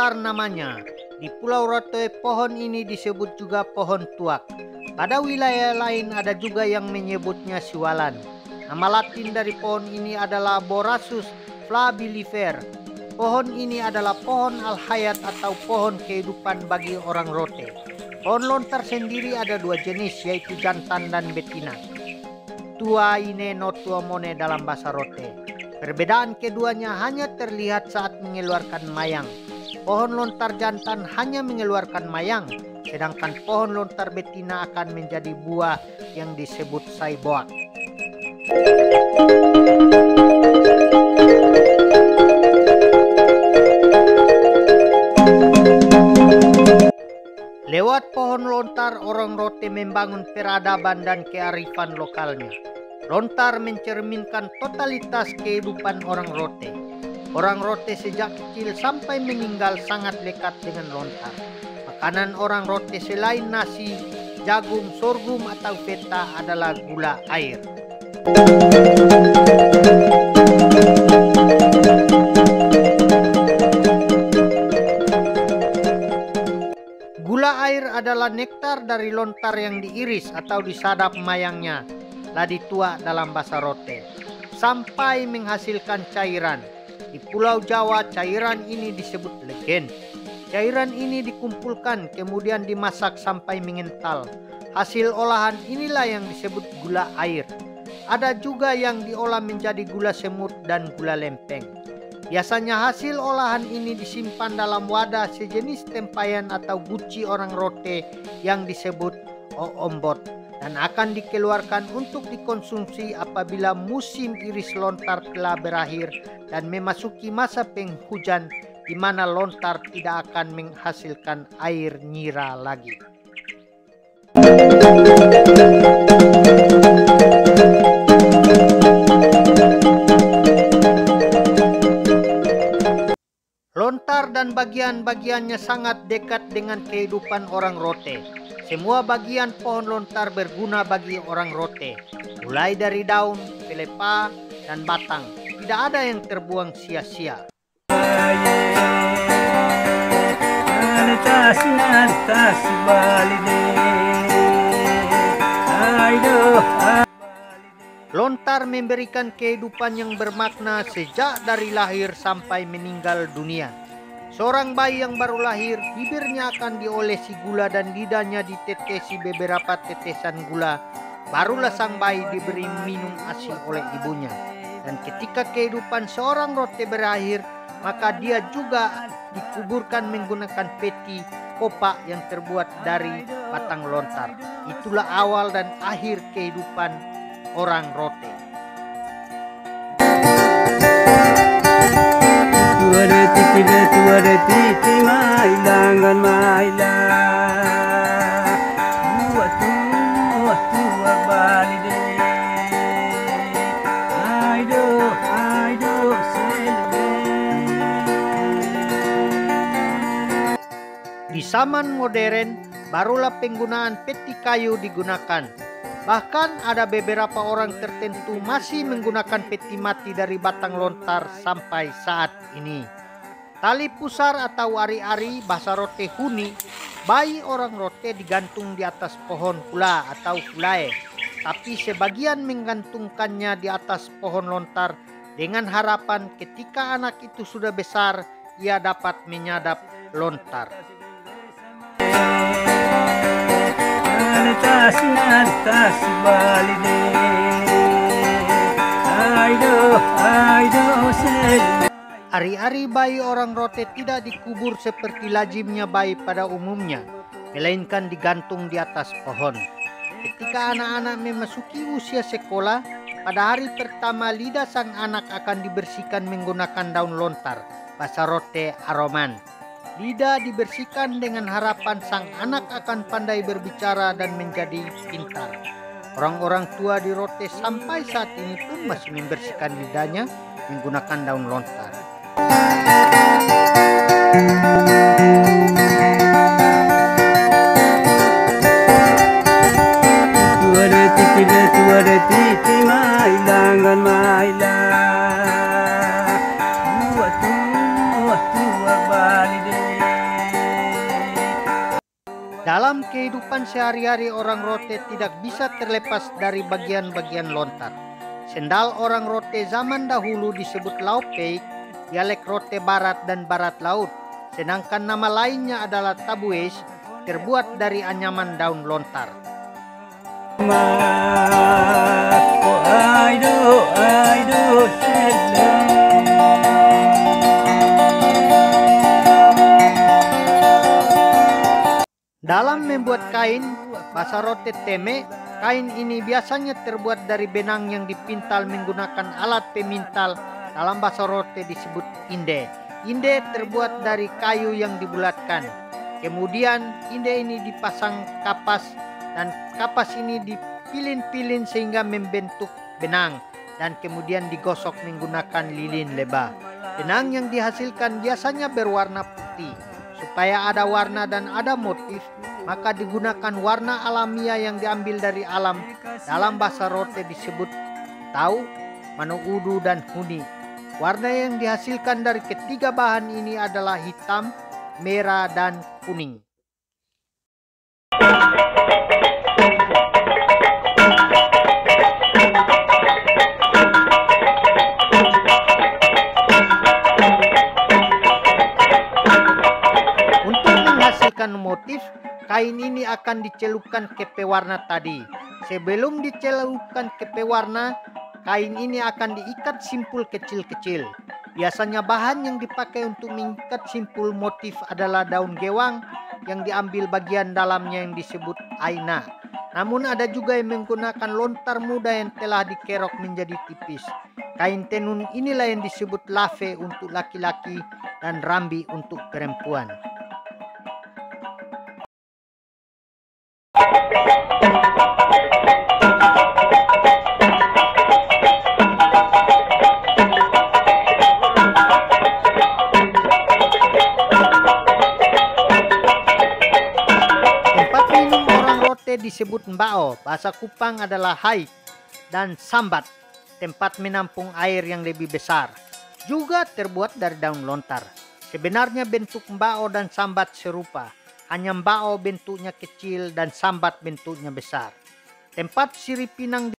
lontar namanya. Di Pulau Rote pohon ini disebut juga pohon tuak. Pada wilayah lain ada juga yang menyebutnya siwalan. Nama latin dari pohon ini adalah Borassus flabilifer. Pohon ini adalah pohon al-hayat atau pohon kehidupan bagi orang Rote. Pohon lontar sendiri ada dua jenis, yaitu jantan dan betina. Tua ine no tua mone dalam bahasa Rote. Perbedaan keduanya hanya terlihat saat mengeluarkan mayang. Pohon lontar jantan hanya mengeluarkan mayang, sedangkan pohon lontar betina akan menjadi buah yang disebut saiboak. Lewat pohon lontar, orang Rote membangun peradaban dan kearifan lokalnya. Lontar mencerminkan totalitas kehidupan orang Rote. Orang Rote sejak kecil sampai meninggal sangat dekat dengan lontar. Makanan orang Rote selain nasi, jagung, sorghum atau peta adalah gula air. Gula air adalah nektar dari lontar yang diiris atau disadap mayangnya, lah dituak dalam bahasa Rote, sampai menghasilkan cairan. Di Pulau Jawa cairan ini disebut legen. Cairan ini dikumpulkan kemudian dimasak sampai mengental. Hasil olahan inilah yang disebut gula air. Ada juga yang diolah menjadi gula semut dan gula lempeng. Biasanya hasil olahan ini disimpan dalam wadah sejenis tempayan atau guci orang Rote yang disebut oombot dan akan dikeluarkan untuk dikonsumsi apabila musim iris lontar telah berakhir dan memasuki masa penghujan di mana lontar tidak akan menghasilkan air nira lagi. Lontar dan bagian-bagiannya sangat dekat dengan kehidupan orang Rote. Semua bagian pohon lontar berguna bagi orang Rote, mulai dari daun, pelepah, dan batang. Tidak ada yang terbuang sia-sia. Lontar memberikan kehidupan yang bermakna sejak dari lahir sampai meninggal dunia. Seorang bayi yang baru lahir, bibirnya akan diolesi gula dan lidahnya ditetesi beberapa tetesan gula. Barulah sang bayi diberi minum ASI oleh ibunya. Dan ketika kehidupan seorang Rote berakhir, maka dia juga dikuburkan menggunakan peti kopak yang terbuat dari batang lontar. Itulah awal dan akhir kehidupan orang Rote. Di zaman modern, barulah penggunaan peti kayu digunakan. Bahkan ada beberapa orang tertentu masih menggunakan peti mati dari batang lontar sampai saat ini. Tali pusar atau ari-ari bahasa Rote huni, bayi orang Rote digantung di atas pohon kula atau kulae. Tapi sebagian menggantungkannya di atas pohon lontar dengan harapan ketika anak itu sudah besar, ia dapat menyadap lontar. Ari-ari bayi orang Rote tidak dikubur seperti lazimnya bayi pada umumnya, melainkan digantung di atas pohon. Ketika anak-anak memasuki usia sekolah, pada hari pertama lidah sang anak akan dibersihkan menggunakan daun lontar, bahasa Rote aroman. Lidah dibersihkan dengan harapan sang anak akan pandai berbicara dan menjadi pintar. Orang-orang tua di Rote sampai saat ini pun masih membersihkan lidahnya menggunakan daun lontar. Dalam kehidupan sehari-hari orang Rote tidak bisa terlepas dari bagian-bagian lontar. Sendal orang Rote zaman dahulu disebut Laupei, dialek Rote Barat dan Barat Laut. Sedangkan nama lainnya adalah Tabues, terbuat dari anyaman daun lontar. Dalam membuat kain, bahasa Rote Teme, kain ini biasanya terbuat dari benang yang dipintal menggunakan alat pemintal. Dalam bahasa Rote disebut inde. Inde terbuat dari kayu yang dibulatkan. Kemudian inde ini dipasang kapas dan kapas ini dipilin-pilin sehingga membentuk benang dan kemudian digosok menggunakan lilin lebah. Benang yang dihasilkan biasanya berwarna putih. Supaya ada warna dan ada motif, maka digunakan warna alamiah yang diambil dari alam. Dalam bahasa Rote disebut tau, manuudu, dan huni. Warna yang dihasilkan dari ketiga bahan ini adalah hitam, merah, dan kuning. Motif, kain ini akan dicelupkan ke pewarna tadi. Sebelum dicelupkan ke pewarna, kain ini akan diikat simpul kecil-kecil. Biasanya bahan yang dipakai untuk mengikat simpul motif adalah daun gewang yang diambil bagian dalamnya yang disebut aina. Namun ada juga yang menggunakan lontar muda yang telah dikerok menjadi tipis. Kain tenun inilah yang disebut lave untuk laki-laki dan rambi untuk perempuan. Disebut mbao, bahasa Kupang adalah hai, dan sambat, tempat menampung air yang lebih besar, juga terbuat dari daun lontar. Sebenarnya bentuk mbao dan sambat serupa, hanya mbao bentuknya kecil dan sambat bentuknya besar. Tempat sirip pinang